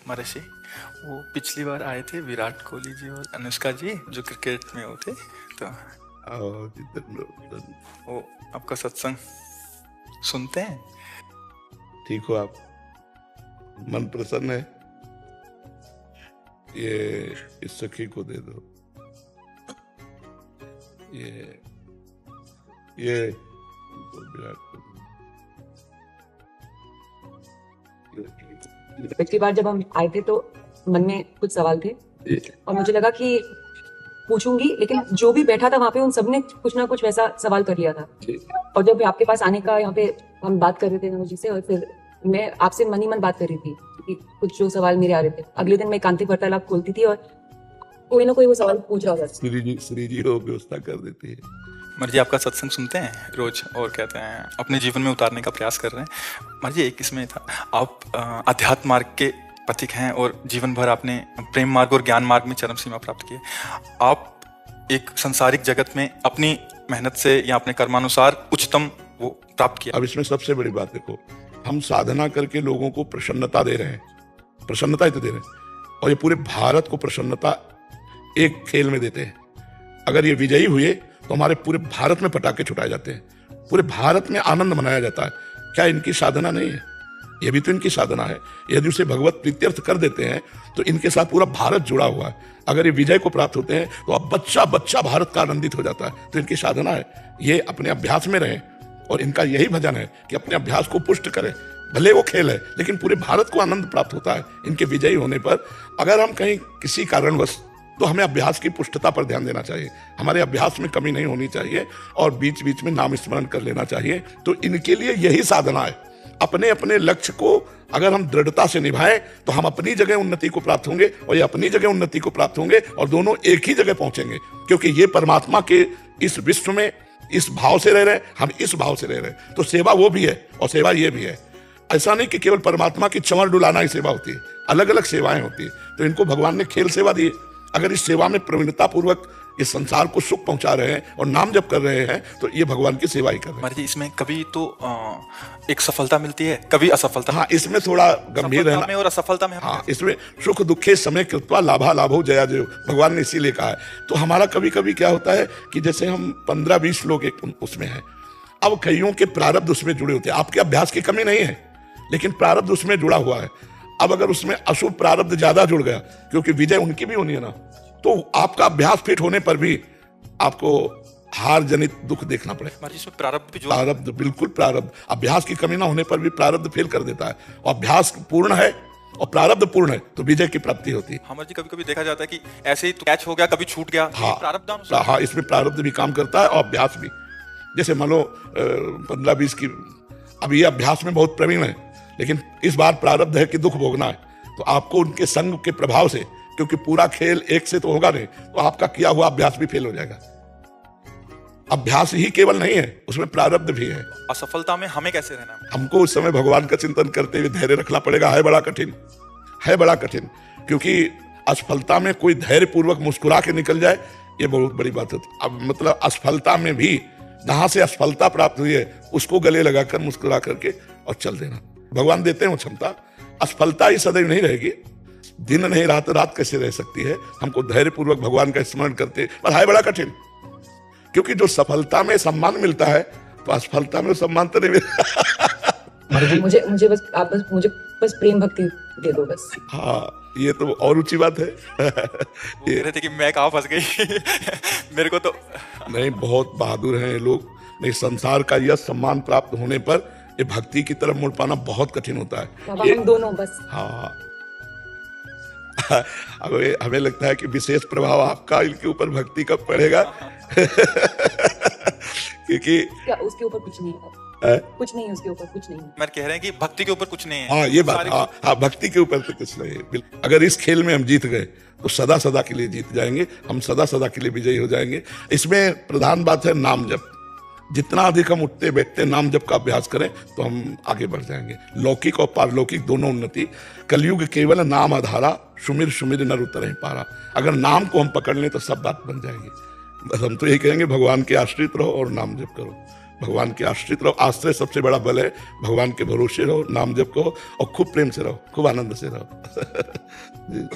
महर्षि, वो पिछली बार आए थे विराट कोहली जी और अनुष्का जी जो क्रिकेट में वो थे, तो वो आपका सत्संग सुनते हैं। ठीक हो आप? मन प्रसन्न है? ये इस सखी को दे दो। ये विराट कोहली। पिछली बार जब हम आए थे तो मन में कुछ सवाल थे और मुझे लगा कि पूछूंगी, लेकिन जो भी बैठा था वहाँ पे उन सबने कुछ ना कुछ वैसा सवाल कर लिया था। और जब आपके पास आने का यहाँ पे हम बात कर रहे थे नमो जी से, और फिर मैं आपसे मन ही मन बात कर रही थी कि कुछ जो सवाल मेरे आ रहे थे, अगले दिन मैं एकांतिक वार्तालाप खोलती थी और कोई ना कोई वो सवाल पूछ रहा था। श्री जी हो व्यवस्था कर देती है। मर्जी आपका सत्संग सुनते हैं रोज और कहते हैं अपने जीवन में उतारने का प्रयास कर रहे हैं। मर्जी एक इसमें था, आप अध्यात्म मार्ग के पथिक हैं और जीवन भर आपने प्रेम मार्ग और ज्ञान मार्ग में चरम सीमा प्राप्त की है। आप एक संसारिक जगत में अपनी मेहनत से या अपने कर्मानुसार उच्चतम वो प्राप्त किया। अब इसमें सबसे बड़ी बात देखो, हम साधना करके लोगों को प्रसन्नता दे रहे हैं, प्रसन्नता ही तो दे रहे हैं, और ये पूरे भारत को प्रसन्नता एक खेल में देते हैं। अगर ये विजयी हुए तो हमारे पूरे भारत में पटाखे छुटाए जाते हैं, पूरे भारत में आनंद मनाया जाता है। क्या इनकी साधना नहीं है? ये भी तो इनकी साधना है। यदि उसे भगवत प्रीत्यर्थ कर देते हैं तो इनके साथ पूरा भारत जुड़ा हुआ है। अगर ये विजय को प्राप्त होते हैं तो अब बच्चा बच्चा भारत का आनंदित हो जाता है। तो इनकी साधना है, ये अपने अभ्यास में रहें, और इनका यही भजन है कि अपने अभ्यास को पुष्ट करें। भले वो खेल है लेकिन पूरे भारत को आनंद प्राप्त होता है इनके विजयी होने पर। अगर हम कहीं किसी कारणवश, तो हमें अभ्यास की पुष्टता पर ध्यान देना चाहिए, हमारे अभ्यास में कमी नहीं होनी चाहिए, और बीच बीच में नाम स्मरण कर लेना चाहिए। तो इनके लिए यही साधना है। अपने अपने लक्ष्य को अगर हम दृढ़ता से निभाएं तो हम अपनी जगह उन्नति को प्राप्त होंगे, और ये अपनी जगह उन्नति को प्राप्त होंगे, और दोनों एक ही जगह पहुंचेंगे। क्योंकि ये परमात्मा के इस विश्व में इस भाव से रह रहे हैं, हम इस भाव से रह रहे हैं। तो सेवा वो भी है और सेवा ये भी है। ऐसा नहीं कि केवल परमात्मा की चंवर डुलाना ही सेवा होती है, अलग अलग सेवाएं होती है। तो इनको भगवान ने खेल सेवा दी। अगर इस सेवा में प्रवीणता पूर्वक इस संसार को सुख पहुंचा रहे हैं और नाम जप कर रहे हैं तो ये भगवान की सेवा ही कर रहे हैं। इसमें कभी तो एक सफलता मिलती है, कभी असफलता। हाँ, इसमें थोड़ा गंभीर रहना में और असफलता में। हाँ, इसमें सुख दुखे समय कृत्वा लाभा लाभो जया जयो, भगवान ने इसीलिए कहा है। तो हमारा कभी कभी क्या होता है कि जैसे हम 15-20 लोग एक उसमें हैं, अब कईयों के प्रारब्ध उसमें जुड़े होते हैं। आपके अभ्यास की कमी नहीं है लेकिन प्रारब्ध उसमें जुड़ा हुआ है। अब अगर उसमें अशुभ प्रारब्ध ज्यादा जुड़ गया, क्योंकि विजय उनकी भी होनी है ना, तो आपका अभ्यास फिट होने पर भी आपको हार जनित दुख देखना पड़ेगा। प्रारब्ध, बिल्कुल प्रारब्ध, अभ्यास की कमी ना होने पर भी प्रारब्ध फेल कर देता है। और अभ्यास पूर्ण है और प्रारब्ध पूर्ण है तो विजय की प्राप्ति होती है। हमारे जी कभी कभी देखा जाता है कि ऐसे ही तो कैच हो गया, कभी छूट गया। हाँ, इसमें प्रारब्ध भी काम करता है और अभ्यास भी। जैसे मान लो 15-20 की, अब ये अभ्यास में बहुत प्रवीण है लेकिन इस बार प्रारब्ध है कि दुख भोगना है, तो आपको उनके संग के प्रभाव से, क्योंकि पूरा खेल एक से तो होगा नहीं, तो आपका किया हुआ अभ्यास भी फेल हो जाएगा। अभ्यास ही केवल नहीं है, उसमें प्रारब्ध भी है। असफलता में हमें कैसे रहना है? हमको उस समय भगवान का चिंतन करते हुए धैर्य रखना पड़ेगा। है बड़ा कठिन, है बड़ा कठिन, क्योंकि असफलता में कोई धैर्य पूर्वक मुस्कुरा के निकल जाए, ये बहुत बड़ी बात होती। अब मतलब असफलता में भी जहां से असफलता प्राप्त हुई है उसको गले लगाकर मुस्कुरा करके और चल देना। भगवान देते हैं वो क्षमता। असफलता ही सदैव नहीं रहेगी, दिन नहीं रहा तो रात कैसे रह सकती है। हमको धैर्य पूर्वक भगवान का स्मरण करते, पर है बड़ा कठिन, क्योंकि जो सफलता में सम्मान मिलता है तो असफलता में सम्मान तो नहीं मिलता। मुझे बस आप मुझे प्रेम भक्ति दे दो बस। हाँ, ये तो और ऊंची बात है। ये रहे थे कि मैं कहाँ फंस गई। मेरे को तो नहीं, बहुत बहादुर हैं ये लोग। नहीं, संसार का यह सम्मान प्राप्त होने पर ये भक्ति की तरफ मुड़ पाना बहुत कठिन होता है। हम दोनों बस। हाँ, हमें लगता है कि विशेष प्रभाव आपका इनके ऊपर भक्ति का पड़ेगा। क्योंकि उसके ऊपर कुछ नहीं है, कुछ नहीं, उसके ऊपर कुछ नहीं। मैं कह रहे हैं कि भक्ति के ऊपर कुछ नहीं है। हाँ, ये बात, हाँ, भक्ति के ऊपर तो कुछ नहीं है। अगर इस खेल में हम जीत गए तो सदा सदा के लिए जीत जाएंगे, हम सदा सदा के लिए विजयी हो जाएंगे। इसमें प्रधान बात है नाम जप। जितना अधिक हम उठते बैठते नाम जप का अभ्यास करें तो हम आगे बढ़ जाएंगे। लौकिक और पारलौकिक दोनों उन्नति। कलयुग केवल नाम आधारा, सुमिर सुमिर नर उतरहि पारा। अगर नाम को हम पकड़ लें तो सब बात बन जाएगी। बस हम तो यही कहेंगे, भगवान के आश्रित रहो और नाम जप करो। भगवान के आश्रित रहो, आश्रय सबसे बड़ा बल है, भगवान के भरोसे रहो, नाम जप करो और खूब प्रेम से रहो, खूब आनंद से रहो। जी।